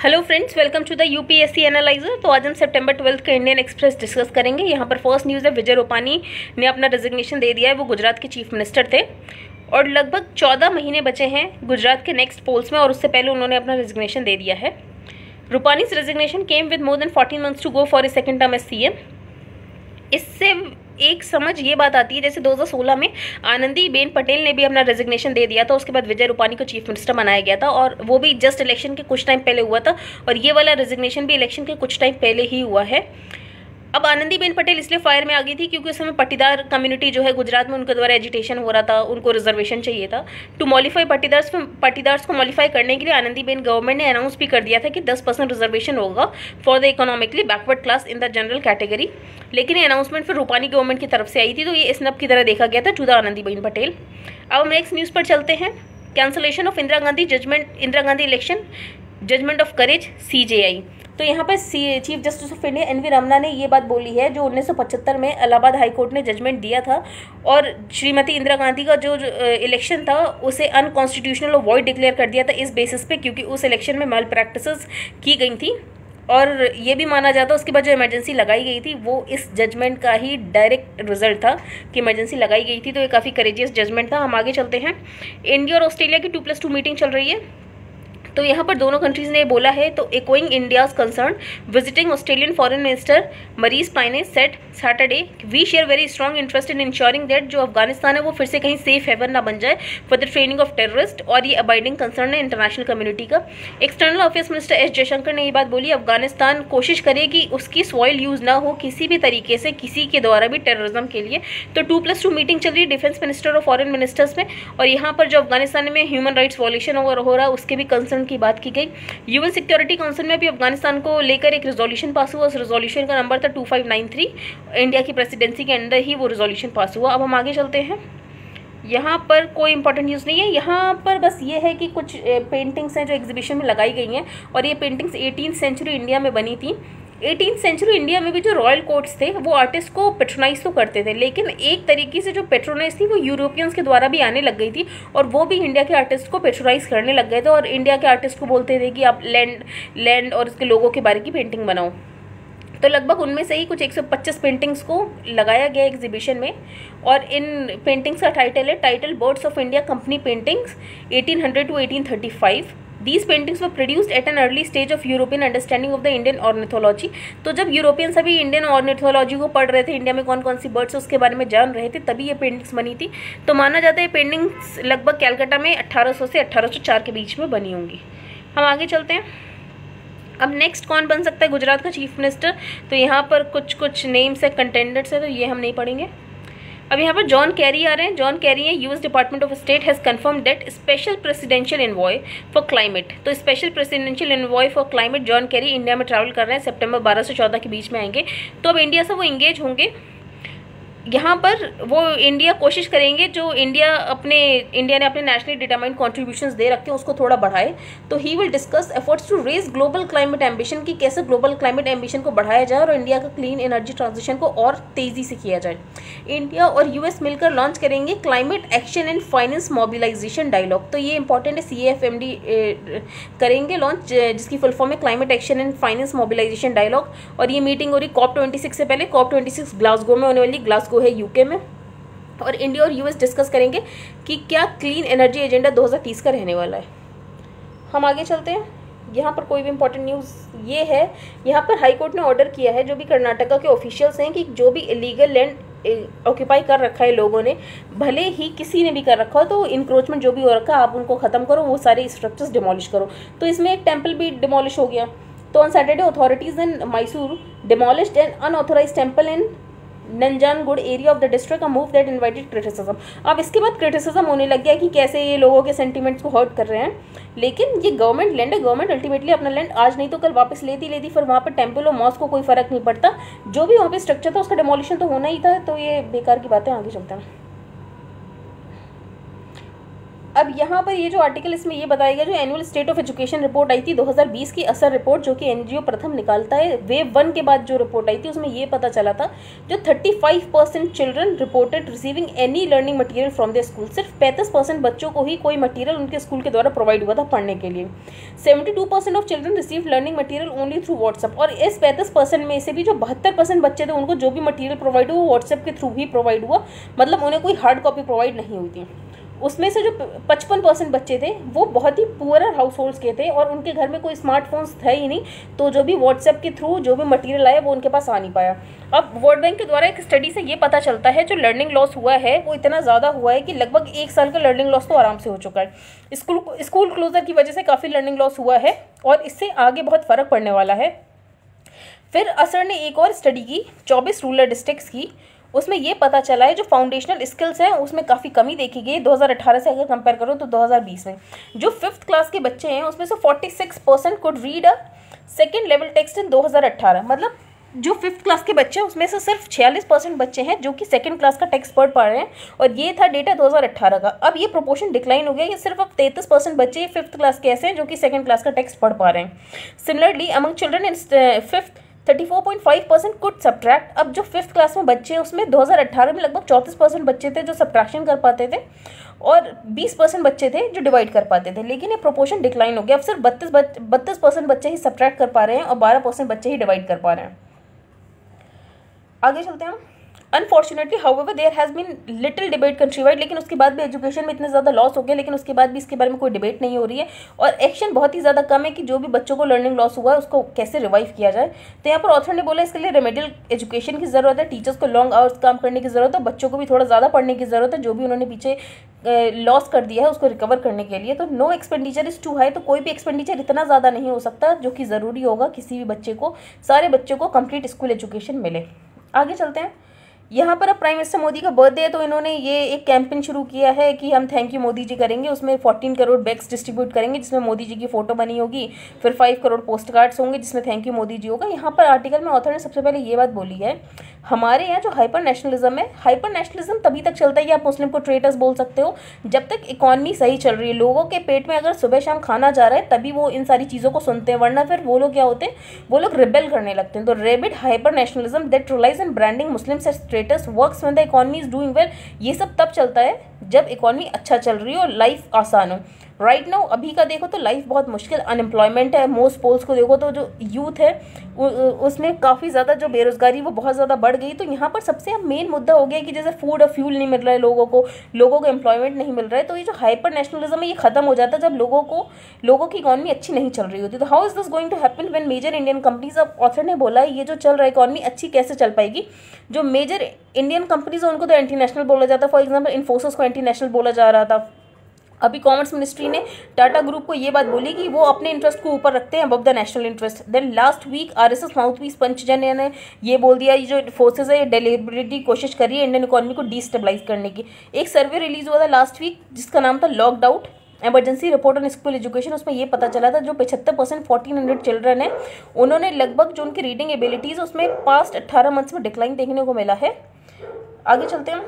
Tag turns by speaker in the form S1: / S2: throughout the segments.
S1: Hello friends, welcome to the UPSC analyser. तो आज हम सितंबर 12 का इंडियन एक्सप्रेस डिस्कस करेंगे। यहाँ पर फर्स्ट न्यूज़ है, विजय रूपानी ने अपना रेजिग्नेशन दे दिया है। वो गुजरात के चीफ मिनिस्टर थे और लगभग 14 महीने बचे हैं गुजरात के नेक्स्ट पोल्स में, और उससे पहले उन्होंने अपना रेजिग्नेशन दे दिया है। Rupani's resignation came with more than 14 months to go for a second term as CM. इससे एक समझ ये बात आती है, जैसे 2016 में आनंदीबेन पटेल ने भी अपना रेजिग्नेशन दे दिया था, उसके बाद विजय रूपानी को चीफ मिनिस्टर बनाया गया था, और वो भी जस्ट इलेक्शन के कुछ टाइम पहले हुआ था, और ये वाला रेजिग्नेशन भी इलेक्शन के कुछ टाइम पहले ही हुआ है। अब आनंदीबेन पटेल इसलिए फायर में आ गई थी क्योंकि उस समय पट्टीदार कम्युनिटी जो है गुजरात में, उनके द्वारा एजिटेशन हो रहा था, उनको रिजर्वेशन चाहिए था। टू मॉडिफाई पट्टीदार्स को मॉडिफाई करने के लिए आनंदीबेन गवर्नमेंट ने अनाउंस भी कर दिया था कि 10% रिजर्वेशन होगा for the economically backward class in the general category. लेकिन ये अनाउंसमेंट फिर रूपानी गवर्नमेंट की तरफ से आई थी, तो ये स्नब की तरह देखा गया था टू द आनंदीबेन पटेल। अब हम नेक्स्ट न्यूज़ पर चलते हैं। Cancellation of Indira Gandhi election judgment of courage CJI. तो यहाँ पर chief justice of India N V Ramana ने ये बात बोली है, जो 1975 में इलाहाबाद हाई कोर्ट ने जजमेंट दिया था और श्रीमती इंदिरा गांधी का जो इलेक्शन था उसे अनकॉन्स्टिट्यूशनल और वॉइड डिक्लेयर कर दिया था इस बेसिस पे, क्योंकि उस इलेक्शन में मैल प्रैक्टिसेस की गई थी। और ये भी माना जाता है उसके बाद जो इमरजेंसी लगाई गई थी वो इस जजमेंट का ही डायरेक्ट रिजल्ट था कि इमरजेंसी लगाई गई थी। तो ये काफ़ी करेजियस जजमेंट था। हम आगे चलते हैं। इंडिया और ऑस्ट्रेलिया की 2+2 मीटिंग चल रही है। तो यहाँ पर दोनों कंट्रीज ने बोला है, तो echoing India's concern visiting Australian foreign minister Marise Payne said Saturday we share very strong interest in ensuring that जो अफगानिस्तान है वो फिर से कहीं सेफ हेवन ना बन जाए for the training of terrorist, और ये अबाइडिंग कंसर्न है इंटरनेशनल कम्युनिटी का। External affairs minister S Jaishankar ने ये बात बोली, अफगानिस्तान कोशिश करे कि उसकी सॉइल यूज ना हो किसी भी तरीके से किसी के द्वारा भी टेररिज्म के लिए। तो 2+2 मीटिंग चल रही है डिफेंस मिनिस्टर और फॉरेन मिनिस्टर्स में, और यहाँ पर जो अफगानिस्तान में ह्यूमन राइट्स वॉल्यूशन हो रहा है उसके भी कंसर्न की बात की गई। यूएन सिक्योरिटी काउंसिल में भी अफगानिस्तान को लेकर एक रेजोल्यूशन पास हुआ। उस रेजोल्यूशन का नंबर था 2593। इंडिया की प्रेसिडेंसी के अंदर ही वो रेजोल्यूशन पास हुआ। अब हम आगे चलते हैं। यहाँ पर कोई इंपॉर्टेंट न्यूज़ नहीं है। यहाँ पर बस ये है कि कुछ पेंटिंग्स हैं जो एग्जीबिशन में लगाई गई हैं, और ये पेंटिंग्स 18th सेंचुरी इंडिया में बनी थी। 18th सेंचुरी इंडिया में भी जो रॉयल कोर्ट्स थे वो आर्टिस्ट को पेट्रोनाइज तो करते थे, लेकिन एक तरीके से जो पेट्रोनाइज थी वो यूरोपियंस के द्वारा भी आने लग गई थी, और वो भी इंडिया के आर्टिस्ट को पेट्रोनाइज करने लग गए थे, और इंडिया के आर्टिस्ट को बोलते थे कि आप लैंड और इसके लोगों के बारे की पेंटिंग बनाओ। तो लगभग उनमें से ही कुछ 125 पेंटिंग्स को लगाया गया एग्जीबिशन में, और इन पेंटिंग्स का टाइटल है title birds of India company paintings 1800 to 1835। These paintings were produced at an early stage of European understanding of the Indian ornithology। तो जब यूरोपियन सभी इंडियन ऑर्निथोलॉजी को पढ़ रहे थे, इंडिया में कौन कौन सी बर्ड्स उसके बारे में जान रहे थे, तभी ये पेंटिंग्स बनी थी। तो माना जाता है ये पेंटिंग्स लगभग कैलकाटा में 1800 से 1804 के बीच में बनी होंगी। हम आगे चलते हैं। अब नेक्स्ट कौन बन सकता है गुजरात का चीफ मिनिस्टर। तो यहाँ पर कुछ नेम्स है, कंटेंडर्स है, तो ये हम नहीं पढ़ेंगे। अब यहाँ पर जॉन कैरी आ रहे हैं। जॉन कैरी है, US department of state has confirmed that special presidential envoy for climate. तो special presidential envoy for climate John Kerry India में ट्रैवल कर रहे हैं, सितंबर 12 से 14 के बीच में आएंगे। तो अब इंडिया से वो इंगेज होंगे। यहाँ पर वो इंडिया कोशिश करेंगे, जो इंडिया ने अपने नेशनली डिटरमाइंड कॉन्ट्रीब्यूशंस दे रखे हैं उसको थोड़ा बढ़ाए। तो he will discuss efforts to raise global climate ambition, की कैसे ग्लोबल क्लाइमेट एम्बिशन को बढ़ाया जाए और इंडिया का क्लीन एनर्जी ट्रांजिशन को और तेज़ी से किया जाए। इंडिया और यूएस मिलकर लॉन्च करेंगे climate action and finance mobilisation dialogue. तो ये इंपॉर्टेंट है, CAFMD करेंगे लॉन्च, जिसकी फुल फॉर्म है climate action and finance mobilisation dialogue. और ये मीटिंग हो रही COP26 से पहले। COP26 ग्लासगो में होने वाली, ग्लासगो है यूके में, और इंडिया और यूएस डिस्कस करेंगे कि क्या क्लीन एनर्जी एजेंडा 2030 का रहने वाला है। हम आगे चलते हैं। यहाँ पर कोई भी इंपॉर्टेंट न्यूज़ ये है, यहाँ पर हाई कोर्ट ने ऑर्डर किया है, जो भी कर्नाटका के ऑफिशियल्स हैं, कि जो भी इलीगल लैंड ऑक्यूपाई कर रखा है लोगों ने, भले ही किसी ने भी कर रखा हो, तो इंक्रोचमेंट जो भी हो रखा है आप उनको ख़त्म करो, वो सारे स्ट्रक्चर्स डिमोलिश करो। तो इसमें एक टेम्पल भी डिमोलिश हो गया। तो on Saturday authorities in Mysore demolished an unauthorised temple in Nanjangud area of the district, a move that invited criticism. अब इसके बाद क्रिटिसिज्म होने लग गया कि कैसे ये लोगों के सेंटीमेंट्स को हर्ट कर रहे हैं, लेकिन ये गवर्नमेंट लैंड है। गवर्नमेंट अल्टीमेटली अपना लैंड आज नहीं तो कल वापस लेती, फिर वहाँ पर टेम्पल और मॉस्क को कोई फर्क नहीं पड़ता, जो भी वहाँ पे स्ट्रक्चर था उसका डिमोलिशन तो होना ही था। तो ये बेकार की बातें। आगे चलते हैं। अब यहाँ पर ये जो आर्टिकल इसमें ये बताया गया, जो annual state of education report आई थी 2020 की असर रिपोर्ट, जो कि एनजीओ प्रथम निकालता है, वेव 1 के बाद जो रिपोर्ट आई थी उसमें ये पता चला था जो 35% children reported receiving any learning material from the school. सिर्फ 35% बच्चों को ही कोई मटेरियल उनके स्कूल के द्वारा प्रोवाइड हुआ था पढ़ने के लिए। 72% of children receive learning material only through WhatsApp. और इस 35% में से भी जो 72% बच्चे थे उनको जो भी मटेरियल प्रोवाइड हुआ वो व्हाट्सएप के थ्रू ही प्रोवाइड हुआ, मतलब उन्हें कोई हार्ड कॉपी प्रोवाइड नहीं हुई थी। उसमें से जो 55% बच्चे थे वो बहुत ही पुअर हाउस होल्ड्स के थे और उनके घर में कोई स्मार्टफोन्स था ही नहीं, तो जो भी व्हाट्सएप के थ्रू जो भी मटेरियल आया वो उनके पास आ नहीं पाया। अब वर्ल्ड बैंक के द्वारा एक स्टडी से ये पता चलता है जो लर्निंग लॉस हुआ है वो इतना ज़्यादा हुआ है कि लगभग 1 साल का लर्निंग लॉस तो आराम से हो चुका है। स्कूल क्लोजर की वजह से काफ़ी लर्निंग लॉस हुआ है और इससे आगे बहुत फ़र्क पड़ने वाला है। फिर असर ने एक और स्टडी की 24 रूरल डिस्ट्रिक्ट्स की, उसमें ये पता चला है जो फाउंडेशनल स्किल्स हैं उसमें काफ़ी कमी देखी गई 2018 से अगर कंपेयर करो तो 2020 में। जो 5th क्लास के बच्चे हैं उसमें से 46% could read a second level text in 2018। मतलब जो 5th क्लास के बच्चे हैं उसमें से सिर्फ 46% बच्चे हैं जो कि सेकंड क्लास का टेक्स्ट पढ़ पा रहे हैं, और ये था डेटा 2018 का। अब ये प्रोपोर्शन डिक्लाइन हो गया, ये सिर्फ अब 33% बच्चे 5th क्लास के ऐसे हैं जो कि सेकंड क्लास का टेक्स्ट पढ़ पा रहे हैं। Similarly among children in 5th 34.5% could subtract. अब जो 5th क्लास में बच्चे हैं उसमें 2018 में लगभग 34% बच्चे थे जो सब्ट्रैक्शन कर पाते थे और 20% बच्चे थे जो डिवाइड कर पाते थे, लेकिन ये प्रोपोर्शन डिक्लाइन हो गया। अब सिर्फ 32% बच्चे ही सब्ट्रैक्ट कर पा रहे हैं और 12% बच्चे ही डिवाइड कर पा रहे हैं। आगे चलते हैं हम। Unfortunately however there has been little debate countrywide, लेकिन उसके बाद भी एजुकेशन में इतने ज़्यादा लॉस हो गया, लेकिन उसके बाद भी इसके बारे में कोई डिबेट नहीं हो रही है और एक्शन बहुत ही ज़्यादा कम है कि जो भी बच्चों को लर्निंग लॉस हुआ है उसको कैसे रिवाइव किया जाए। तो यहाँ पर ऑथर ने बोला इसके लिए रेमेडियल एजुकेशन की ज़रूरत है, टीचर्स को लॉन्ग आवर्स काम करने की ज़रूरत है, बच्चों को भी थोड़ा ज़्यादा पढ़ने की ज़रूरत है जो भी उन्होंने पीछे लॉस कर दिया है उसको रिकवर करने के लिए। तो no expenditure is too high, तो कोई भी एक्सपेंडिचर इतना ज़्यादा नहीं हो सकता जो कि ज़रूरी होगा किसी भी बच्चे को, सारे बच्चों को कंप्लीट स्कूल एजुकेशन मिले। आगे चलते हैं। यहाँ पर अब प्राइम मिनिस्टर मोदी का बर्थडे है तो इन्होंने ये एक कैंपेन शुरू किया है कि हम थैंक यू मोदी जी करेंगे। उसमें 14 करोड़ बैग्स डिस्ट्रीब्यूट करेंगे जिसमें मोदी जी की फोटो बनी होगी, फिर 5 करोड़ पोस्ट कार्ड्स होंगे जिसमें थैंक यू मोदी जी होगा। यहाँ पर आर्टिकल में ऑथर ने सबसे पहले ये बात बोली है, हमारे यहाँ जो हाइपर नेशनलिज्म है, हाइपर नेशनलिज्म तभी तक चलता है कि आप मुस्लिम को ट्रेटर्स बोल सकते हो जब तक इकॉनमी सही चल रही है, लोगों के पेट में अगर सुबह शाम खाना जा रहा है तभी वो इन सारी चीज़ों को सुनते हैं, वरना फिर वो लोग क्या होते हैं, वो लोग रिबेल करने लगते हैं। तो rabid hyper nationalism that relies in branding Muslims as traitors works when the economy is doing well. ये सब तब चलता है जब इकॉनमी अच्छा चल रही हो और लाइफ आसान हो। राइट नाउ अभी का देखो तो लाइफ बहुत मुश्किल, अनएम्प्लॉयमेंट है, मोस्ट पोल्स को देखो तो जो यूथ है उसमें काफ़ी ज़्यादा जो बेरोजगारी वो बहुत ज़्यादा बढ़ गई। तो यहाँ पर सबसे मेन मुद्दा हो गया कि जैसे फूड और फ्यूल नहीं मिल रहा है लोगों को एम्प्लॉयमेंट नहीं मिल रहा है, तो ये जो हाइपर नेशनलिज्म है ये खत्म हो जाता है जब लोगों की इकॉनमी अच्छी नहीं चल रही होती। तो how is this going to happen when major Indian companies, अब ऑथर ने बोला है ये जो चल रहा है इकॉनमी अच्छी कैसे चल पाएगी, जो मेजर इंडियन कंपनीज है उनको तो एंटी नेशनल बोला जाता है। फॉर एग्जाम्पल इन्फोसिस को एंटी नेशनल बोला जा रहा था। अभी कॉमर्स मिनिस्ट्री ने टाटा ग्रुप को ये बात बोली कि वो अपने इंटरेस्ट को ऊपर रखते हैं above the national interest. Then last week RSS mouthpiece Panchjanya ने ये बोल दिया ये जो फोर्सेज है ये डेलिबरेटली कोशिश कर रही है इंडियन इकोनॉमी को डिस्टेबलाइज करने की। एक सर्वे रिलीज हुआ था लास्ट वीक जिसका नाम था locked out emergency report on school education. उसमें ये पता चला था जो 75% 1400 चिल्ड्रन है उन्होंने लगभग जो उनकी रीडिंग एबिलिटीज़ उसमें पास्ट 18 मंथ्स में डिक्लाइन देखने को मिला है। आगे चलते हैं।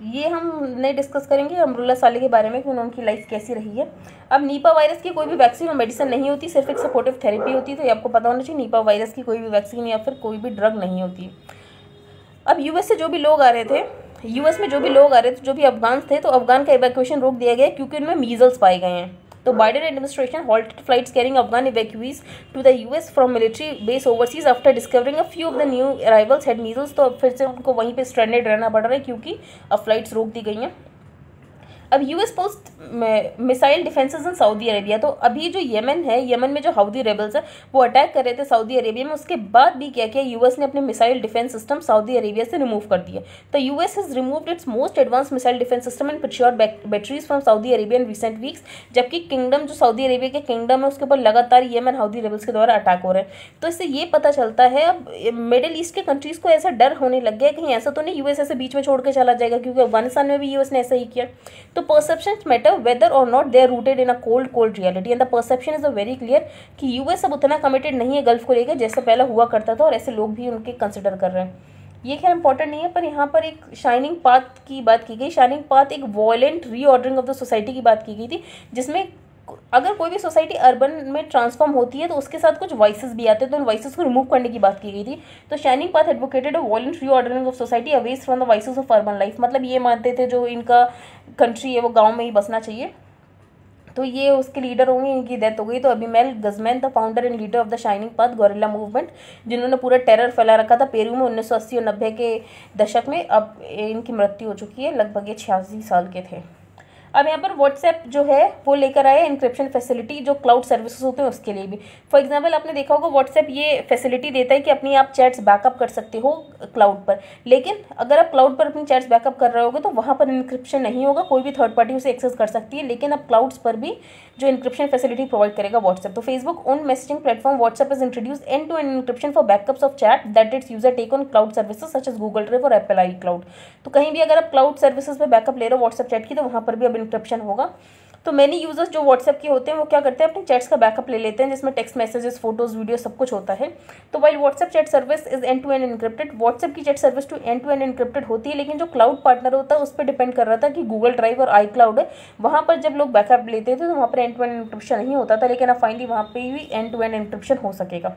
S1: ये हम नहीं डिस्कस करेंगे अमरुल्ला साले के बारे में कि उनकी लाइफ कैसी रही है। अब नीपा वायरस की कोई भी वैक्सीन और मेडिसिन नहीं होती, सिर्फ एक सपोर्टिव थेरेपी होती है। तो ये आपको पता होना चाहिए नीपा वायरस की कोई भी वैक्सीन या फिर कोई भी ड्रग नहीं होती। अब यूएस से जो भी लोग आ रहे थे, यूएस में जो भी लोग आ रहे थे, जो भी अफगान थे, तो अफगान का इवैक्यूएशन रोक दिया गया क्योंकि उनमें मीजल्स पाए गए हैं। तो Biden administration halted flights carrying Afghan evacuees to the US from military base overseas after discovering a few of the new arrivals had measles। तो अब फिर से उनको वहीं पे स्ट्रैंडेड रहना पड़ रहा है क्योंकि अब फ्लाइट्स रोक दी गई हैं। अब US post missile defences in Saudi Arabia. तो अभी जो यमन है, यमन में जो हौदी रेबल्स है वो अटैक कर रहे थे सऊदी अरेबिया में, उसके बाद भी क्या किया यूएस ने अपने missile defence system Saudi Arabia से रिमूव कर दिए। तो US has removed its most advance missile defence system and प्रिश्योर batteries from Saudi Arabia in recent weeks. जबकि किंगडम जो सऊदी अरेबिया के किंगडम है उसके ऊपर लगातार यमन हौदी रेबल्स के द्वारा अटैक हो रहे हैं। तो इससे ये पता चलता है अब मिडिल ईस्ट के कंट्रीज को ऐसा डर होने लग गया कहीं ऐसा तो नहीं यूएस ऐसे बीच में छोड़ के चला जाएगा, क्योंकि अफगानिस्तान में भी यूएस ने ऐसा ही किया। तो perception whether or not they are rooted in a cold reality and the perception is very clear कि यूएस अब उतना कमिटेड नहीं है गल्फ को लेकर जैसे पहले हुआ करता था और ऐसे लोग भी उनके कंसिडर कर रहे हैं। ये खैर इंपॉर्टेंट नहीं है, पर यहाँ पर एक शाइनिंग पाथ की बात की गई। शाइनिंग पाथ एक violent reordering of the society की बात की गई थी, जिसमें अगर कोई भी सोसाइटी अर्बन में ट्रांसफॉर्म होती है तो उसके साथ कुछ वॉइसेस भी आते हैं, तो उन वॉइसेस को रिमूव करने की बात की गई थी। तो shining path advocated a violent reordering of society Awez from the voices of urban life. मतलब ये मानते थे जो इनका कंट्री है वो गाँव में ही बसना चाहिए। तो ये उसके लीडर होंगे, इनकी डेथ हो गई। तो Abimael Guzman the founder and leader of the Shining Path guerrilla movement, जिन्होंने पूरा टेरर फैला रखा था पेरू में 1980 और 90 के दशक में, अब इनकी मृत्यु हो चुकी है। लगभग ये 86 साल के थे। अब यहाँ पर व्हाट्सएप जो है वो लेकर आया इंक्रिप्शन फैसिलिटी, जो क्लाउड सर्विसेज होते हैं उसके लिए भी। फॉर एग्जांपल आपने देखा होगा व्हाट्सएप ये फैसिलिटी देता है कि अपनी आप चैट्स बैकअप कर सकते हो क्लाउड पर, लेकिन अगर आप क्लाउड पर अपनी चैट्स बैकअप कर रहे होगे तो वहाँ पर इंक्रिप्शन नहीं होगा, कोई भी थर्ड पार्टी उसे एक्सेस कर सकती है। लेकिन अब क्लाउड्स पर भी जो इंक्रिप्शन फैसिलिटी प्रोवाइड करेगा व्हाट्सएप। तो Facebook own messaging platform WhatsApp is introduce end to end encryption for backups of chat that its user take on cloud services such as Google Drive और Apple iCloud. तो कहीं भी अगर आप cloud services पे backup ले रहे हो व्हाट्सएप चैट की, तो वहाँ पर भी अब इंक्रिप्शन होगा। तो मैनी यूजर्स जो व्हाट्सएप के होते हैं वो क्या करते हैं, अपने चैट्स का बैकअप ले लेते हैं, जिसमें टेक्स्ट मैसेजेस, फोटोज, वीडियो सब कुछ होता है। तो while WhatsApp chat service is end to end encrypted, WhatsApp की chat service to end encrypted होती है, लेकिन जो क्लाउड पार्टनर होता है उस पर डिपेंड कर रहा था कि गूगल ड्राइव और आई क्लाउड है, वहाँ पर जब लोग बैकअप लेते थे तो वहाँ पर एंड टू एंड इनक्रिप्शन नहीं होता था। लेकिन अब फाइनली वहाँ पर भी एंड टू एंड इनक्रिप्शन हो सकेगा।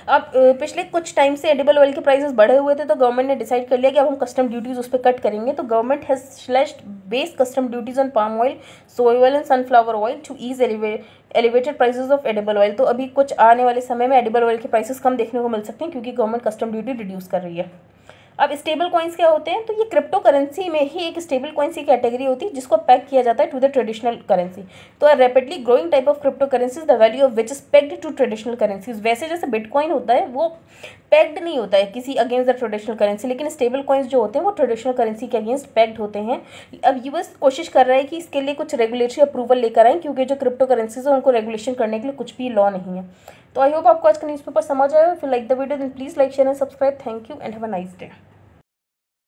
S1: अब पिछले कुछ टाइम से एडिबल ऑयल के प्राइसेस बढ़े हुए थे, तो गवर्नमेंट ने डिसाइड कर लिया कि अब हम कस्टम ड्यूटीज उस पर कट करेंगे। तो government has slashed base custom duties on palm oil, soya oil and sunflower oil to ease elevated prices of edible oil. तो अभी कुछ आने वाले समय में एडिबल ऑयल के प्राइसेस कम देखने को मिल सकते हैं, क्योंकि गवर्नमेंट कस्टम ड्यूटी रिड्यूस कर रही है। अब स्टेबल कॉइन्स क्या होते हैं, तो ये क्रिप्टो करेंसी में ही एक स्टेबल कॉइन्स की कैटेगरी होती है, जिसको पैक किया जाता है टू द ट्रेडिशनल करेंसी। तो a rapidly growing type of crypto currencies the value of which is pegged to traditional currencies. वैसे जैसे बिटकॉइन होता है वो पैक्ड नहीं होता है किसी अगेंस्ट द ट्रेडिशनल करेंसी, लेकिन स्टेबल कॉइन्स जो होते हैं वो ट्रेडिशनल करेंसी के अगेंस्ट पैक्ड होते हैं। अब यूएस कोशिश कर रहा है कि इसके लिए कुछ रेगुलेटरी अप्रूवल लेकर आए, क्योंकि जो क्रिप्टो करेंसीज है उनको रेगुलेशन करने के लिए कुछ भी लॉ नहीं है। तो आई होप आपको आज का न्यूज़पेपर समझ आया। If you like the video then please like, share and subscribe. Thank you and have a nice day.